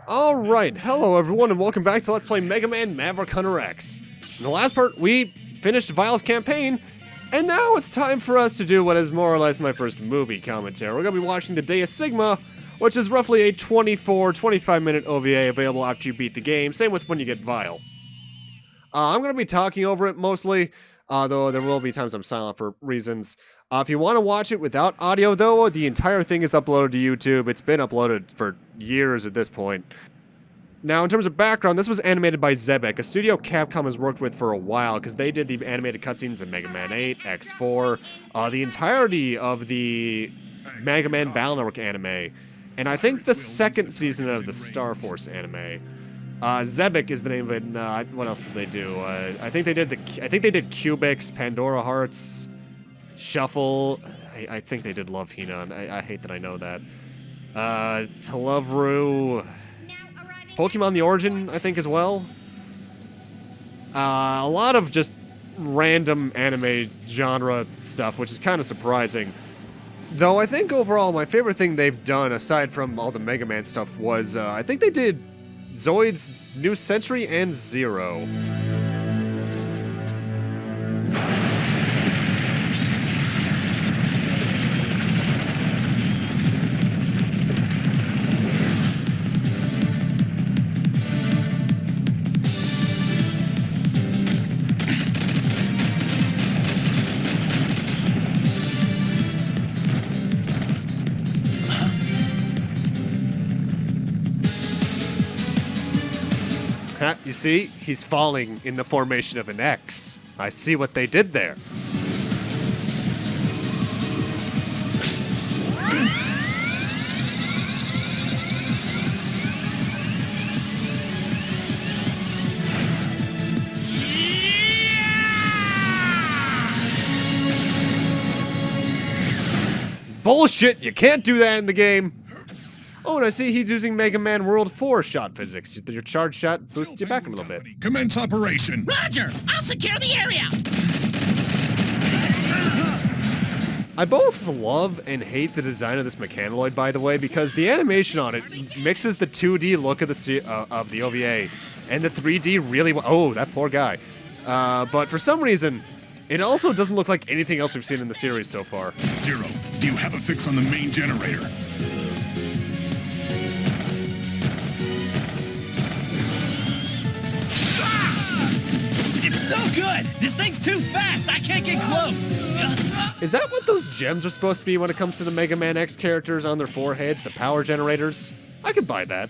Alright, hello everyone and welcome back to Let's Play Megaman Maverick Hunter X. In the last part, we finished Vile's campaign, and now it's time for us to do what is more or less my first movie commentary. We're going to be watching the Day of Sigma, which is roughly a 24-25 minute OVA available after you beat the game, same with when you get Vile. I'm going to be talking over it mostly, though there will be times I'm silent for reasons. If you want to watch it without audio, though, the entire thing is uploaded to YouTube. It's been uploaded for years at this point. Now, in terms of background, this was animated by Zebek, a studio Capcom has worked with for a while, because they did the animated cutscenes in Mega Man 8, X4, the entirety of the Mega Man Battle Network anime, and I think the second season of the Star Force anime. Zebek is the name of it. And, what else did they do? I think they did Cubics, Pandora Hearts, Shuffle. I think they did Love Hina. I hate that I know that. Telovru, Pokemon The Origin, I think as well. A lot of just random anime genre stuff, which is kind of surprising. Though I think overall my favorite thing they've done, aside from all the Mega Man stuff, was I think they did Zoid's New Century and Zero. You see, he's falling in the formation of an X. I see what they did there. Bullshit! You can't do that in the game! Oh, and I see he's using Mega Man World 4 shot physics. Your charge shot boosts you back a little bit. Commence operation! Roger! I'll secure the area! I both love and hate the design of this Mechanoid, by the way, because the animation on it mixes the 2D look of the OVA and the 3D really well. Oh, that poor guy. But for some reason, it also doesn't look like anything else we've seen in the series so far. Zero, do you have a fix on the main generator? No good! This thing's too fast! I can't get close! Is that what those gems are supposed to be when it comes to the Mega Man X characters on their foreheads? The power generators? I could buy that.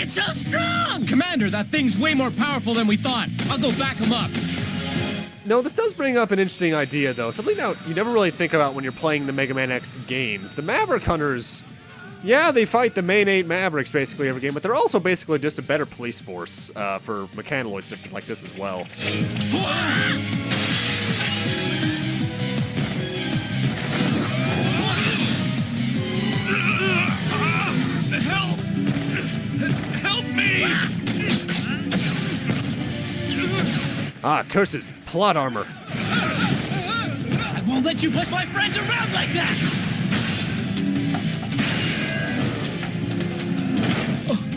It's so strong! Commander, that thing's way more powerful than we thought. I'll go back him up. No, this does bring up an interesting idea, though. Something that you never really think about when you're playing the Mega Man X games. The Maverick Hunters, yeah, they fight the main 8 Mavericks basically every game, but they're also basically just a better police force for Mechanoids like this as well. Help me! Ah, curses. Plot armor. I won't let you push my friends around like that!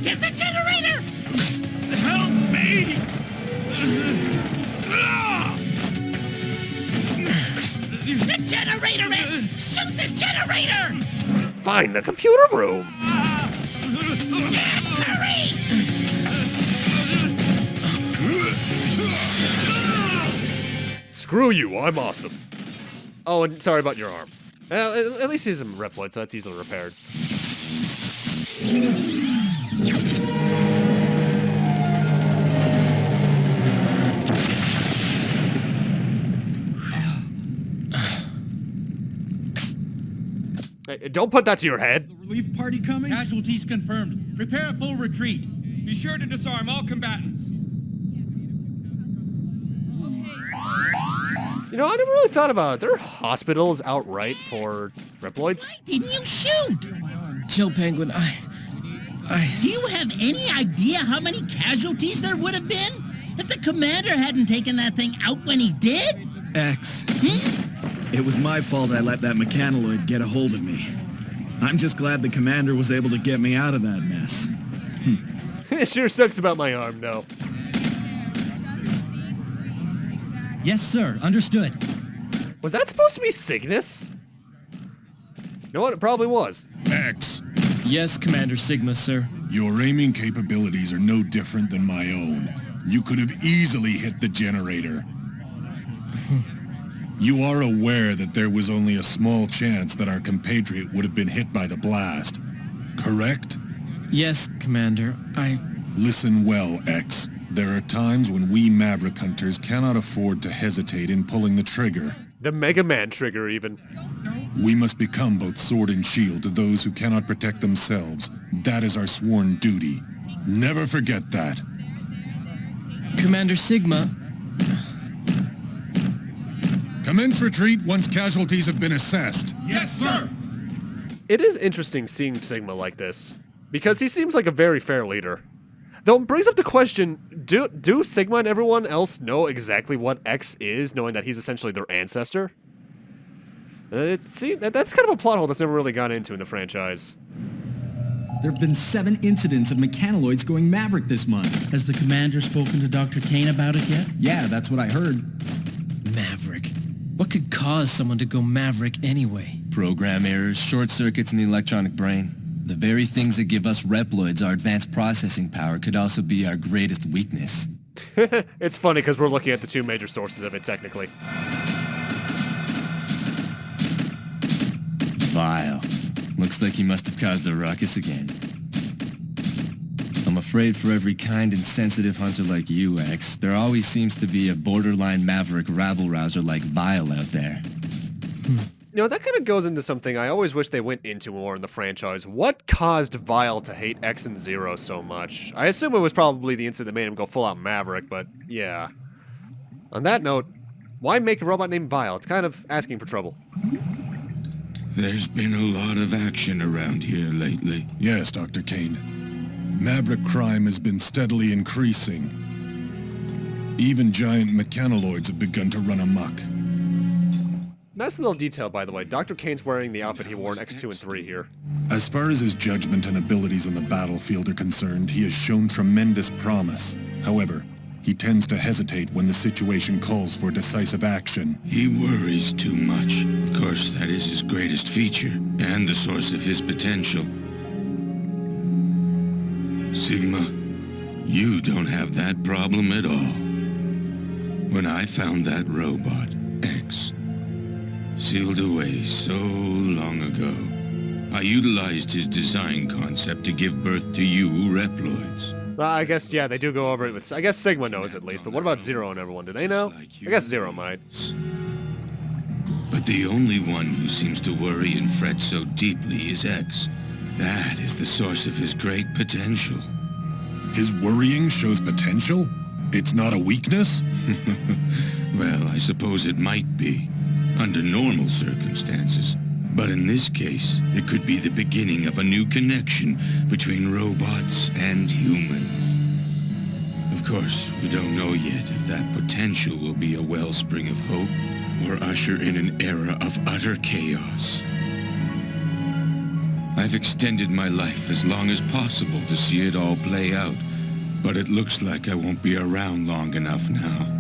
Get the generator! Help me! The generator is! Shoot the generator! Find the computer room. Yes, hurry! Screw you, I'm awesome. Oh, and sorry about your arm. Well, at least he's a Reploid, so that's easily repaired. Hey, don't put that to your head. The relief party coming? Casualties confirmed. Prepare a full retreat. Be sure to disarm all combatants. You know, I never really thought about it. There are hospitals outright for Reploids. Why didn't you shoot? Chill, Penguin. Do you have any idea how many casualties there would have been if the commander hadn't taken that thing out when he did? X. It was my fault I let that mechanoid get a hold of me. I'm just glad the commander was able to get me out of that mess. It sure sucks about my arm, though. Yes, sir. Understood. Was that supposed to be Cygnus? You know what? It probably was. X, Yes, Commander Sigma, sir. your aiming capabilities are no different than my own. You could have easily hit the generator. You are aware that there was only a small chance that our compatriot would have been hit by the blast, correct? Yes, Commander. Listen well, X. There are times when we Maverick hunters cannot afford to hesitate in pulling the trigger. The Megaman trigger, even. We must become both sword and shield to those who cannot protect themselves. That is our sworn duty. Never forget that. Commander Sigma. Commence retreat once casualties have been assessed. Yes, sir. It is interesting seeing Sigma like this, because he seems like a very fair leader. Though it brings up the question, do Sigma and everyone else know exactly what X is, knowing that he's essentially their ancestor? That's kind of a plot hole that's never really gone into in the franchise. There have been 7 incidents of mechanoids going Maverick this month. Has the commander spoken to Dr. Kane about it yet? Yeah, that's what I heard. Maverick. What could cause someone to go Maverick anyway? Program errors, short circuits in the electronic brain. The very things that give us Reploids our advanced processing power could also be our greatest weakness. It's funny because we're looking at the two major sources of it, technically. Vile. Looks like he must have caused a ruckus again. I'm afraid for every kind and sensitive hunter like you, X, there always seems to be a borderline Maverick rabble-rouser like Vile out there. You know, that kind of goes into something I always wish they went into more in the franchise. What caused Vile to hate X and Zero so much? I assume it was probably the incident that made him go full-out Maverick, but yeah. On that note, why make a robot named Vile? It's kind of asking for trouble. There's been a lot of action around here lately. Yes, Dr. Kane. Maverick crime has been steadily increasing. Even giant mechanoloids have begun to run amok. Nice little detail, by the way. Dr. Kane's wearing the outfit he wore in X2 and 3 here. As far as his judgment and abilities on the battlefield are concerned, he has shown tremendous promise. However, he tends to hesitate when the situation calls for decisive action. He worries too much. Of course, that is his greatest feature, and the source of his potential. Sigma, you don't have that problem at all. When I found that robot, X, sealed away so long ago, I utilized his design concept to give birth to you Reploids. Well, I guess, yeah, they do go over it with... I guess Sigma knows at least, but what about Zero and everyone? Do they know? I guess Zero might. But the only one who seems to worry and fret so deeply is X. That is the source of his great potential. His worrying shows potential? It's not a weakness? Well, I suppose it might be, under normal circumstances. But in this case, it could be the beginning of a new connection between robots and humans. Of course, we don't know yet if that potential will be a wellspring of hope or usher in an era of utter chaos. I've extended my life as long as possible to see it all play out, but it looks like I won't be around long enough now.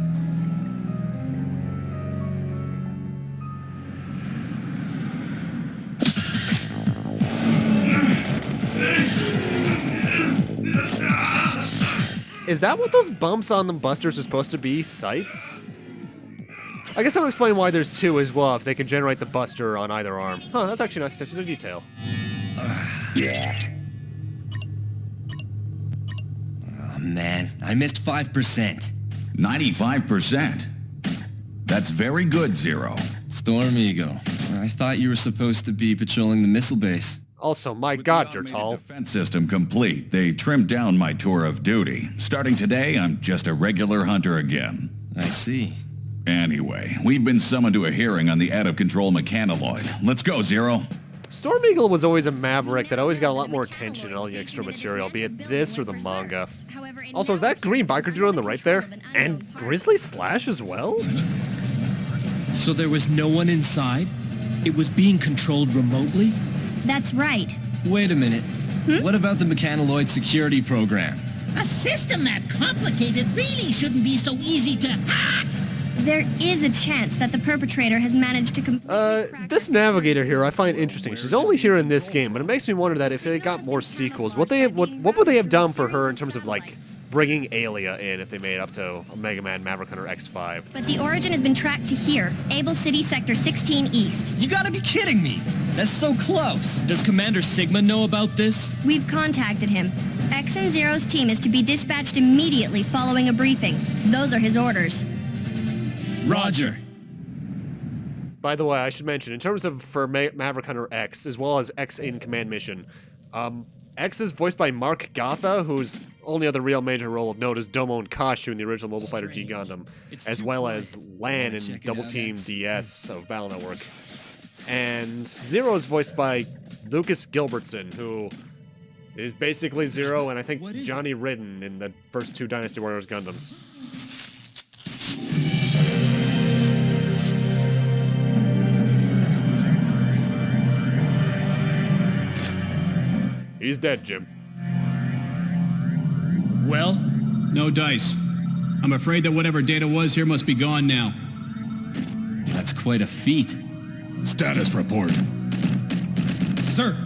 Is that what those bumps on the busters are supposed to be? Sights? I guess that would explain why there's two as well, if they can generate the buster on either arm. Huh, that's actually a nice attention to detail. Oh man, I missed 5%. 95%. That's very good, Zero. Storm Ego. I thought you were supposed to be patrolling the missile base. Also, my god, you're tall. Defense system complete. They trimmed down my tour of duty. Starting today, I'm just a regular hunter again. I see. Anyway, we've been summoned to a hearing on the out-of-control mechanoloid. Let's go, Zero. Storm Eagle was always a Maverick that always got a lot more attention in all the extra material, be it this or the manga. Also, is that green biker dude on the right there? And Grizzly Slash as well? So there was no one inside? It was being controlled remotely? That's right. Wait a minute. What about the Mechanaloid security program? A system that complicated really shouldn't be so easy to hack. There is a chance that the perpetrator has managed to This navigator here I find interesting. She's only here in this game, but it makes me wonder that if they got more sequels, what would they have done for her in terms of, like, bringing Alia in if they made it up to Mega Man Maverick Hunter X5? But the origin has been tracked to here, Able City Sector 16 East. You gotta be kidding me! That's so close! Does Commander Sigma know about this? We've contacted him. X and Zero's team is to be dispatched immediately following a briefing. Those are his orders. Roger. By the way, I should mention, in terms of for Maverick Hunter X, as well as X in Command Mission, X is voiced by Mark Gotha, whose only other real major role of note is Domo and Kashu in the original Mobile Fighter G Gundam, as well as Lan in Double Team DS of Battle Network. And Zero is voiced by Lucas Gilbertson, who is basically Zero and I think Johnny Ridden in the first two Dynasty Warriors Gundams. He's dead, Jim. Well? No dice. I'm afraid that whatever data was here must be gone now. That's quite a feat. Status report. Sir,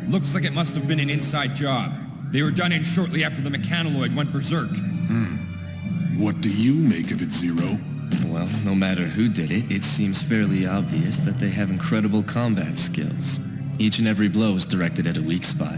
looks like it must have been an inside job. They were done in shortly after the mechanaloid went berserk. What do you make of it, Zero? Well, no matter who did it, it seems fairly obvious that they have incredible combat skills. Each and every blow is directed at a weak spot.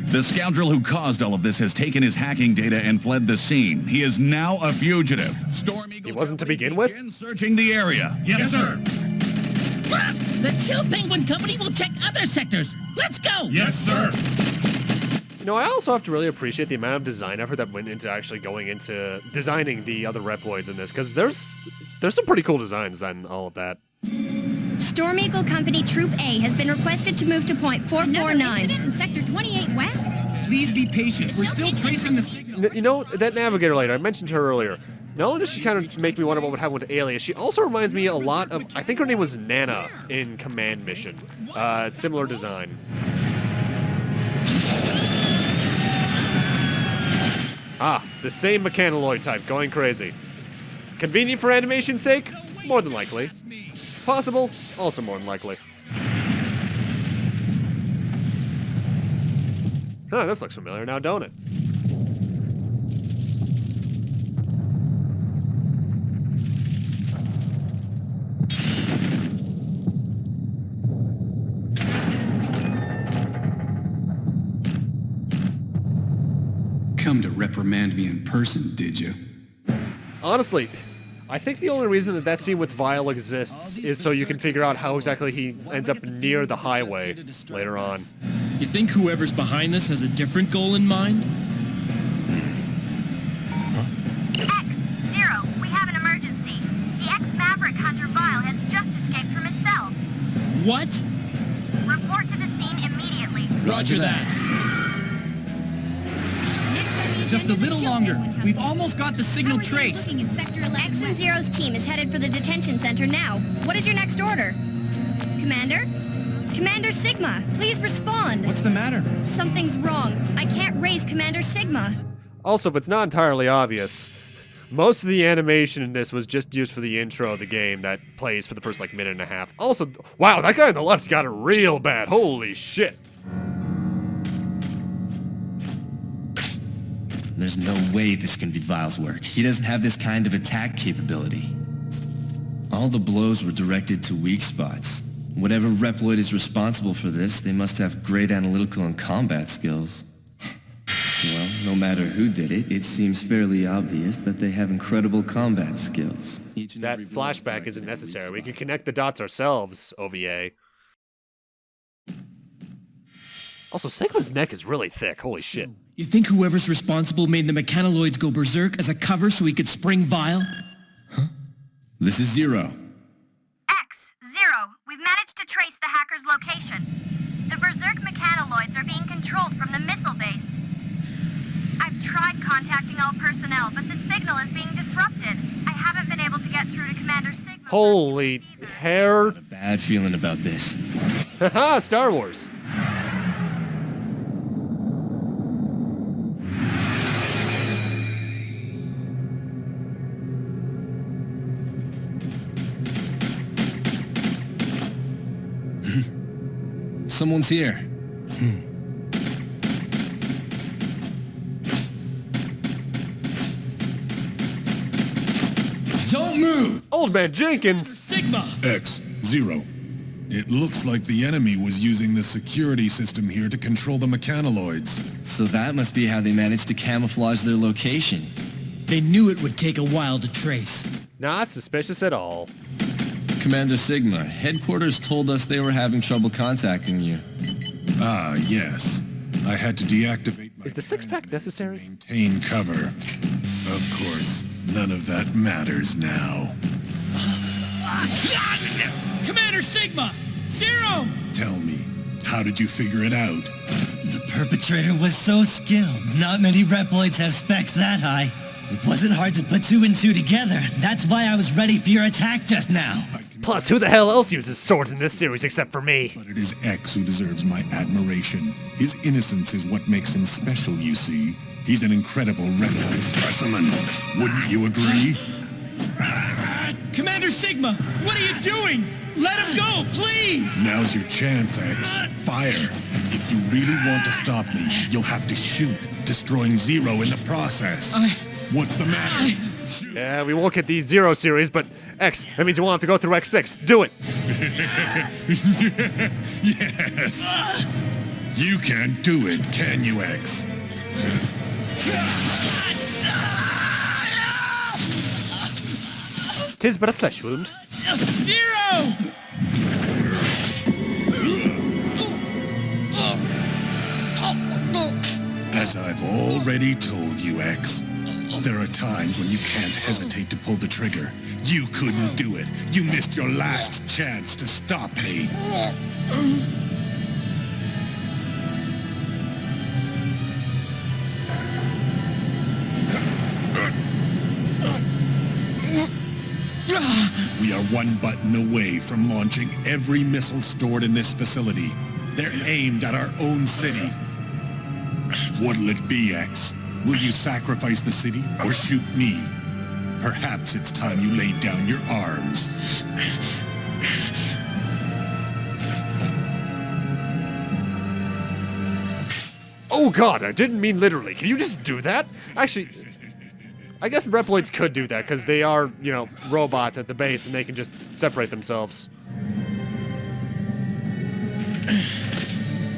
The scoundrel who caused all of this has taken his hacking data and fled the scene. He is now a fugitive. Storm Eagle, He wasn't to begin with? begin searching the area. Yes, sir. The Chill Penguin Company will check other sectors. Let's go. Yes, sir. You know, I also have to really appreciate the amount of design effort that went into actually going into designing the other Reploids in this, because there's some pretty cool designs on all of that. Storm Eagle Company Troop A has been requested to move to point 449. Incident in Sector 28 West? Please be patient. We're still tracing the signal. You know, that navigator lady, I mentioned her earlier. Not only does she kind of make me wonder what would happen with Alia, she also reminds me a lot of, I think her name was Nana in Command Mission. Similar design. Ah, the same mechanaloid type, going crazy. Convenient for animation's sake? More than likely. Possible? Also more than likely. Huh, this looks familiar now, don't it? Come to reprimand me in person, did you? Honestly, I think the only reason that scene with Vile exists is so you can figure out how exactly he ends up near the highway later on. You think whoever's behind this has a different goal in mind? X, Zero, we have an emergency. The ex-Maverick Hunter Vile has just escaped from his cell. What? Report to the scene immediately. Roger that. Just a little longer. We've almost got the signal traced. X and Zero's team is headed for the detention center now. What is your next order? Commander? Commander Sigma, please respond. What's the matter? Something's wrong. I can't raise Commander Sigma. Also, if it's not entirely obvious, most of the animation in this was just used for the intro of the game that plays for the first, like, minute and a half. Also, wow, that guy on the left got it real bad. Holy shit. There's no way this can be Vile's work. He doesn't have this kind of attack capability. All the blows were directed to weak spots. Whatever Reploid is responsible for this, they must have great analytical and combat skills. Well, no matter who did it, it seems fairly obvious that they have incredible combat skills. That flashback isn't necessary. We can connect the dots ourselves, OVA. Also, Sigma's neck is really thick. Holy shit. You think whoever's responsible made the mechanoids go berserk as a cover so he could spring Vile? This is Zero. X-Zero, we've managed to trace the hacker's location. The berserk mechanoids are being controlled from the missile base. I've tried contacting all personnel, but the signal is being disrupted. I haven't been able to get through to Commander Sigma. Holy hair. Bad feeling about this. Haha, Star Wars. Someone's here. Don't move! Old Man Jenkins. Sigma! X-Zero. It looks like the enemy was using the security system here to control the mechanoids. So that must be how they managed to camouflage their location. They knew it would take a while to trace. Not suspicious at all. Commander Sigma, headquarters told us they were having trouble contacting you. Ah, yes. I had to deactivate my Is the six-pack necessary? maintain cover. Of course, none of that matters now. Commander Sigma! Zero! Tell me, how did you figure it out? The perpetrator was so skilled. Not many Reploids have specs that high. It wasn't hard to put two and two together. That's why I was ready for your attack just now. Plus, who the hell else uses swords in this series except for me? But it is X who deserves my admiration. His innocence is what makes him special, you see. He's an incredible Reploid specimen. Wouldn't you agree? Commander Sigma, what are you doing? Let him go, please! Now's your chance, X. Fire. If you really want to stop me, you'll have to shoot, destroying Zero in the process. What's the matter? Yeah, we won't get the Zero series, but X, that means you won't have to go through X6. Do it! Yes! You can't do it, can you, X? Tis but a flesh wound. Zero! As I've already told you, X, there are times when you can't hesitate to pull the trigger. You couldn't do it. You missed your last chance to stop me. We are one button away from launching every missile stored in this facility. They're aimed at our own city. What'll it be, X? Will you sacrifice the city or shoot me? Perhaps it's time you laid down your arms. Oh god, I didn't mean literally. Can you just do that? Actually, I guess Reploids could do that, because they are, you know, robots at the base, and they can just separate themselves.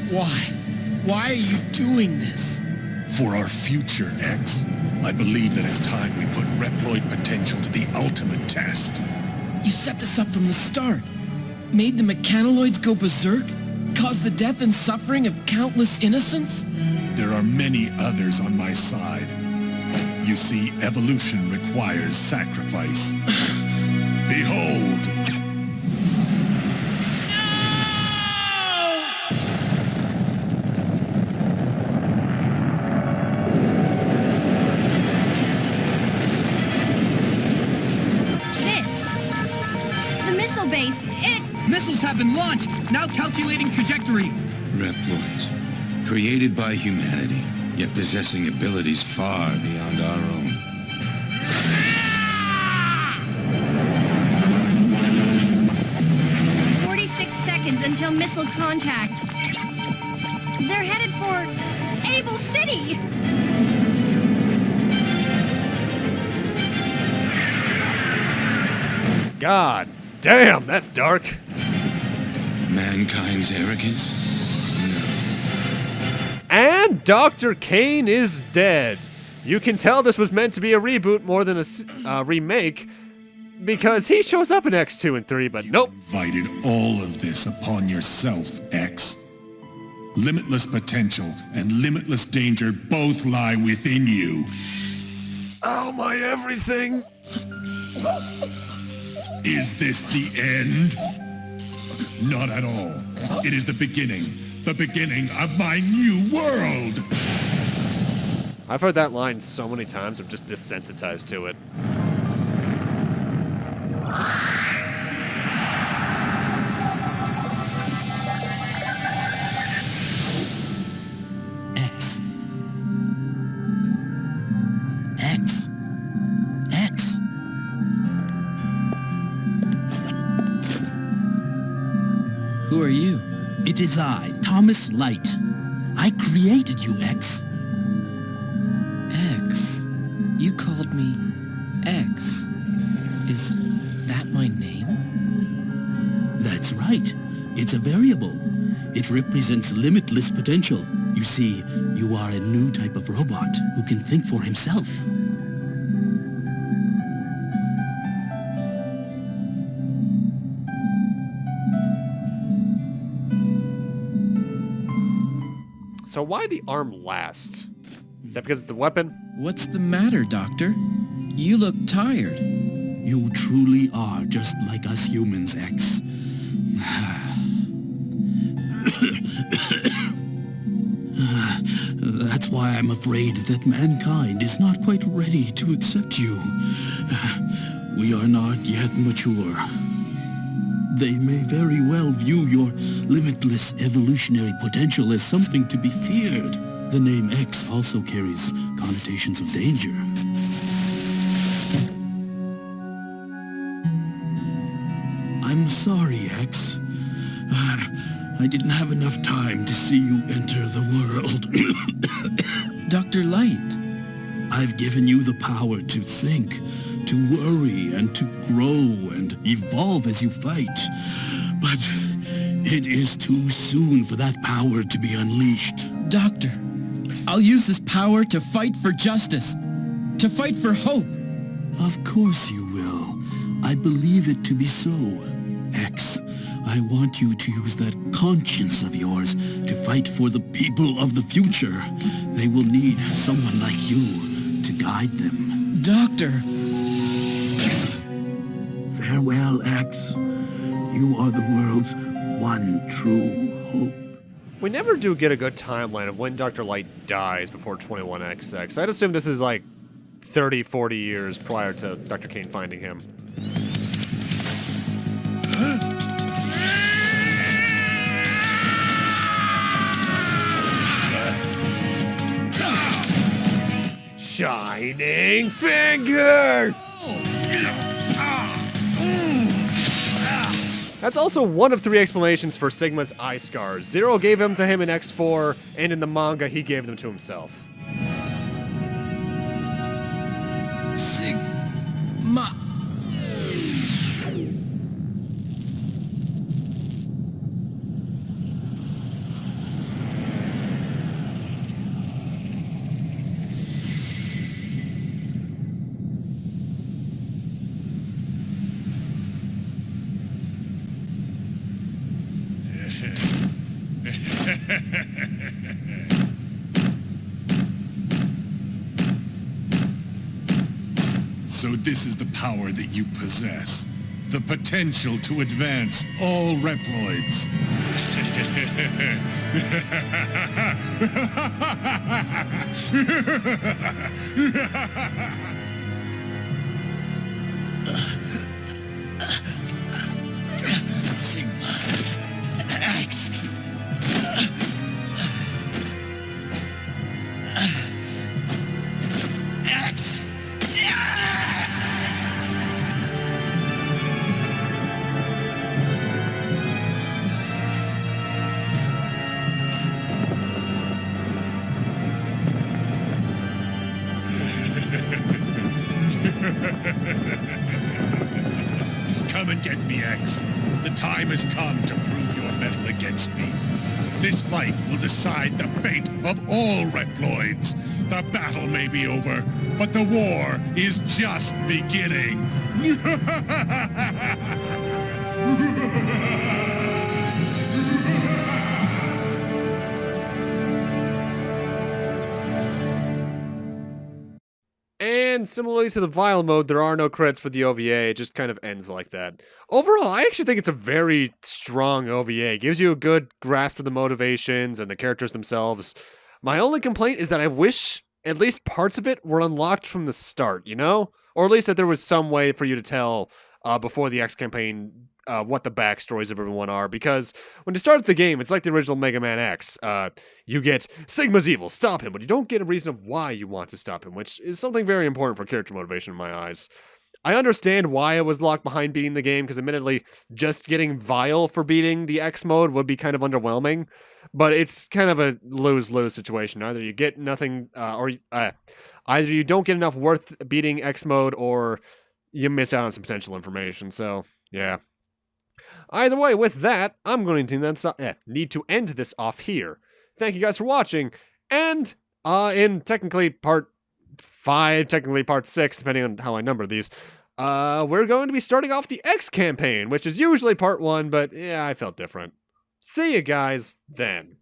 Why? Why are you doing this? For our future, X, I believe that it's time we put Reploid potential to the ultimate test. You set this up from the start. Made the mechanoids go berserk? Caused the death and suffering of countless innocents? There are many others on my side. You see, evolution requires sacrifice. Behold! Base. Missiles have been launched. Now calculating trajectory. Reploids, created by humanity, yet possessing abilities far beyond our own. Seconds until missile contact. They're headed for Able City. God damn, that's dark. Mankind's arrogance? And Dr. Kane is dead. You can tell this was meant to be a reboot more than a remake, because he shows up in X2 and 3, but nope. You invited all of this upon yourself, X. Limitless potential and limitless danger both lie within you. Oh, my everything! Is this the end? Not at all. It is the beginning of my new world! I've heard that line so many times, I'm just desensitized to it. X. X. X. Who are you? It is I, Thomas Light. I created you, X. X. You called me X. Is that my name? That's right. It's a variable. It represents limitless potential. You see, you are a new type of robot who can think for himself. So why the arm last? Is that because it's the weapon? What's the matter, Doctor? You look tired. You truly are just like us humans, X. That's why I'm afraid that mankind is not quite ready to accept you. We are not yet mature. They may very well view your limitless evolutionary potential as something to be feared. The name X also carries connotations of danger. I'm sorry, X. I didn't have enough time to see you enter the world. Dr. Light. I've given you the power to think, to worry, and to grow and evolve as you fight. But it is too soon for that power to be unleashed. Doctor, I'll use this power to fight for justice, to fight for hope. Of course you will. I believe it to be so. X, I want you to use that conscience of yours to fight for the people of the future. They will need someone like you to guide them. Doctor! Farewell, X. You are the world's one true hope. We never do get a good timeline of when Dr. Light dies before 21XX. I'd assume this is like 30, 40 years prior to Dr. Kane finding him. Shining Finger! That's also one of 3 explanations for Sigma's eye scars. Zero gave them to him in X4, and in the manga, he gave them to himself. Sigma. So this is the power that you possess. The potential to advance all Reploids. Sigma. X. X. Come and get me, X. The time has come to prove your mettle against me. This fight will decide the fate of all Reploids. The battle may be over, but the war is just beginning. And similarly to the Vile mode, there are no credits for the OVA. It just kind of ends like that. Overall, I actually think it's a very strong OVA. It gives you a good grasp of the motivations and the characters themselves. My only complaint is that I wish at least parts of it were unlocked from the start, you know? Or at least that there was some way for you to tell before the X campaign what the backstories of everyone are, because when you start the game, it's like the original Mega Man X. You get Sigma's evil, stop him, but you don't get a reason of why you want to stop him, which is something very important for character motivation in my eyes. I understand why I was locked behind beating the game, because admittedly, just getting Vile for beating the X mode would be kind of underwhelming, but it's kind of a lose-lose situation. Either you get nothing, or either you don't get enough worth beating X mode, or you miss out on some potential information, so, yeah. Either way, with that, I'm going to need to end this off here. Thank you guys for watching, and in technically part 5, technically part 6, depending on how I number these, we're going to be starting off the X campaign, which is usually part 1, but yeah, I felt different. See you guys then.